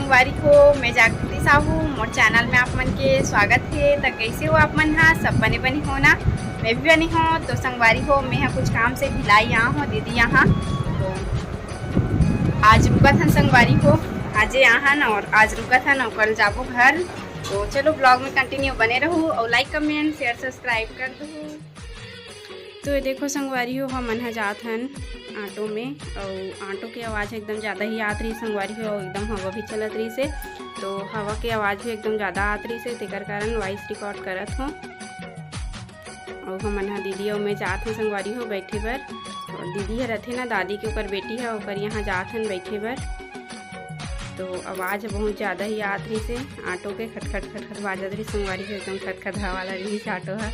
संगवारी हो, मैं जागृति साहू मोर चैनल में आप मन के स्वागत है। तो कैसे हो आप मन? हाँ, सब बने बनी हो ना? मैं भी बनी हूँ। तो संगवारी हो, मैं यहाँ कुछ काम से भिलाई यहाँ हूँ दीदी यहाँ। तो आज रुका था संगवारी हो, आज यहाँ न और आज रुका था न, कल जाबो घर। तो चलो ब्लॉग में कंटिन्यू बने रहो और लाइक कमेंट शेयर सब्सक्राइब कर दो। तो ये देखो संगवारी हो, हम मन जात हन ऑटो में और ऑटो की आवाज़ एकदम ज़्यादा ही आत रही संगवारी हो, एकदम हवा भी चलत रही से। तो हवा की आवाज़ भी एकदम ज़्यादा आत रही से, तेकर कारण वॉइस रिकॉर्ड करत हूँ। और हम मन दीदी और मैं जात हूँ संगवारी हो बैठे बर। और दीदी है रथे ना, दादी के ऊपर बेटी है ओकर यहाँ जात हन बैठे बर। तो आवाज़ बहुत ज़्यादा ही आत रही से, ऑटो के खटखट खटखट बाजत रही संगवारी हो, एकदम खटखट हवा वाला रही से ऑटो है।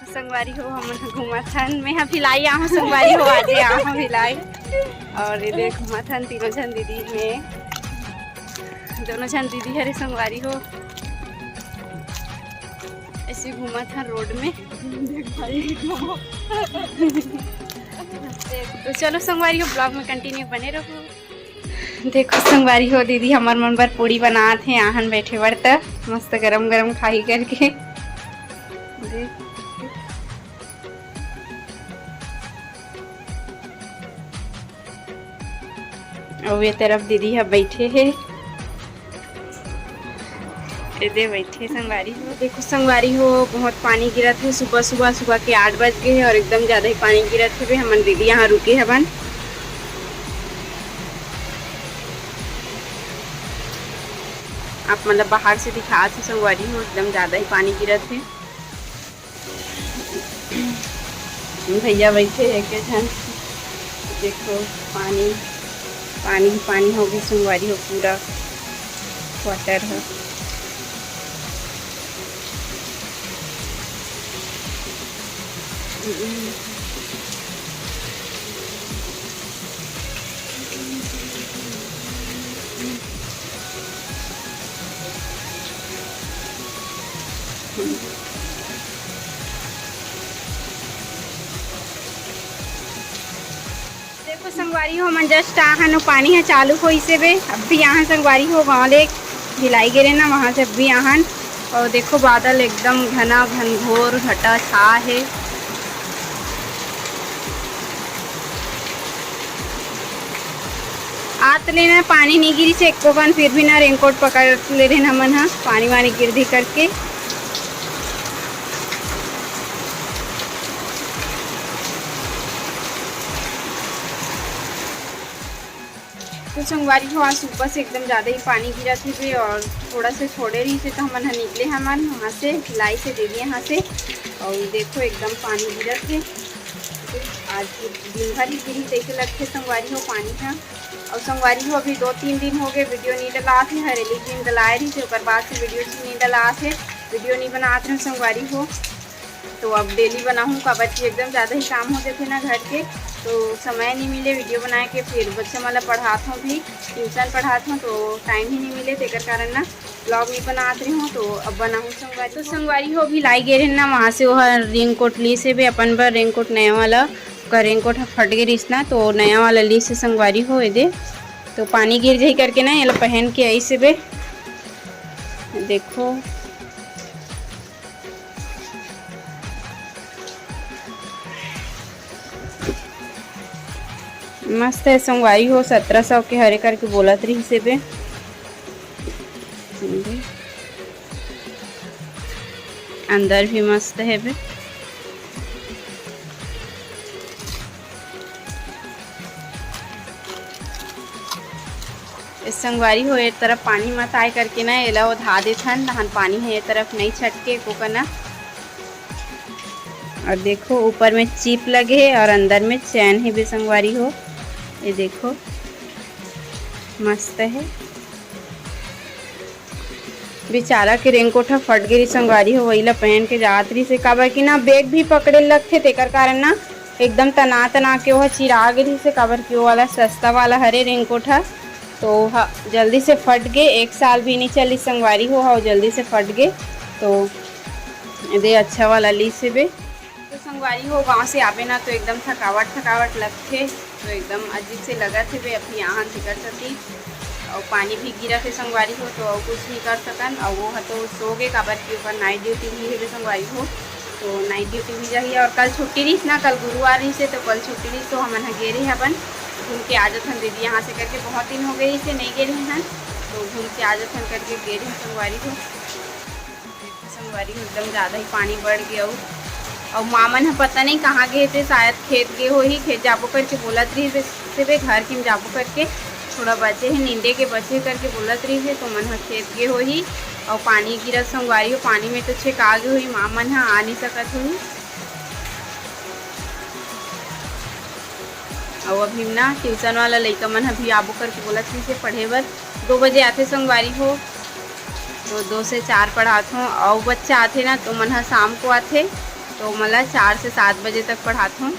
संगवारी हो, हम घूमत हन, मैं यहाँ भिलाई आहूँ संगवारी हो, आज आहूँ भिलाई। और ये देख घूमत हन तीनों जन दीदी में, दोनों जन दीदी हरे संगवारी हो, ऐसे घूमत हन रोड में। तो चलो संगवारी हो, ब्लॉग में कंटिन्यू बने रहो। देखो संगवारी हो, दीदी हमार मन बर पूड़ी बनात है आहन बैठे बर, त मस्त गरम गरम खाई करके। और ये तरफ दीदी है बैठे है, इधर बैठे संगवारी हो। देखो संगवारी हो, बहुत पानी गिरत है, सुबह के 8 बज गए हैं और एकदम ज़्यादा ही पानी गिरत है। हमन दीदी यहाँ रुके हवन। आप मतलब बाहर से दिखा थे संगवारी हो, एकदम ज़्यादा ही पानी गिरत है। भैया बैठे है के जन, देखो पानी पानी पानी हो गई संगवारी हो, पूरा वाटर है। देखो संगवारी हो, मन जस्ट आहन पानी है चालू हो इसे बे, अब भी यहाँ संगवारी हो वहाँ ले भिलाई गिरे ना, वहाँ से अब भी आहन। और देखो बादल एकदम घना घनघोर घटा छा है। आत लेना पानी नहीं गिरी से एको बन, फिर भी ना रेनकोट पकड़ ले रहे ना मन, हाँ पानी वानी गिर दी करके। तो संगवारी हो, आज सुबह से एकदम ज़्यादा ही पानी गिरा थी और थोड़ा से छोड़े रही से, तो हम निकले हमारे वहाँ से भिलाई से दीदी यहाँ से। और देखो एकदम पानी गिरा थे, आज दिन भर ही गिरी जैसे लगते संगवारी हो पानी था। और संगवारी हो, अभी 2-3 दिन हो गए वीडियो नहीं डला थे, हरेली दिन डलाए रही थे, और बाद से वीडियो नहीं डला थे, वीडियो नहीं बनाते हैं संगवारी हो। तो अब डेली बनाऊँ का बच्चे एकदम ज़्यादा ही काम होते थे ना घर के, तो समय नहीं मिले वीडियो बनाए के। फिर बच्चे मतलब पढ़ाता हूँ भी, ट्यूशन पढ़ाता हूँ, तो टाइम ही नहीं मिले, तेकर कारण ना ब्लॉग नहीं बनाते रही हूँ। तो अब बनाऊँ संगवारी। तो संगवारी हो भी लाई गए ना वहाँ से, वह रेनकोट ली से भी अपन पर रेनकोट नया वाला का रेनकोट फट गई रही ना, तो नया वाला ली से संगवारी हो दे। तो पानी गिर जाही करके ना ये पहन के आई से बे। देखो मस्त है संगवारी हो, 1700 के हरे करके बोलत रही से बे। अंदर भी मस्त है बे। इस संगवारी हो, एक तरफ पानी मत आए करके ना एला वो धा देथन, धान पानी है ये तरफ नहीं छटके को करना। और देखो ऊपर में चिप लगे है और अंदर में चैन है भी संगवारी हो, ये देखो मस्त है। बेचारा के रेनकोट फट गई संगवारी हो, वही ला पहन के जात रही से, काबर की ना बैग भी पकड़े लगते, तेकर कारण ना एकदम तना तना के वह चिरा गई से, काबर की वो वाला सस्ता वाला हरे रेनकोट है, तो जल्दी से फट गए। 1 साल भी नहीं चली संगवारी हो, जल्दी से फट गए। तो ये अच्छा वाला ली से बे। संगवारी हो गांव से आवे ना तो एकदम थकावट लगथे, तो एकदम अजीब से लगत है। अभी यहाँ टिकट सती और पानी भी गिरा थे संगवारी हो, तो और कुछ नहीं कर सकन। और वो है तो सो गए, काबर की ऊपर नाइट ड्यूटी भी है संगवारी हो, तो नाइट ड्यूटी भी जाइए। और कल छुट्टी रही ना, कल गुरुवार रही से, तो कल छुट्टी रही तो हमन गे रहे अपन घूम के आ जाथन दीदी यहाँ से करके। बहुत दिन हो गए इसे नहीं गे रहे हैं, तो घूम के आ जाथन करके गे रहे संगवारी हो। संगवारी हो एकदम ज़्यादा ही पानी बढ़ गया। और मामन है पता नहीं कहाँ गए थे, शायद खेत गए हो ही, खेत जाबो करके बोलत रही से घर के जाबो करके थोड़ा बचे है नींदे के बचे करके बोलत रही है, तो मन है खेत गए हो ही। और पानी गिरत संगवारी हो, पानी में तो छेका गए हुई, मामन है आ नहीं सकत हुई। और अभी ना ट्यूशन वाला लड़का मन अभी आबो करके बोलत रही से पढ़े बर 2 बजे आते संगवारी हो, तो 2 से 4 पढ़ात हूँ। और बच्चा आते ना तो मन शाम को आते, तो मतलब 4 से 7 बजे तक पढ़ात हूँ।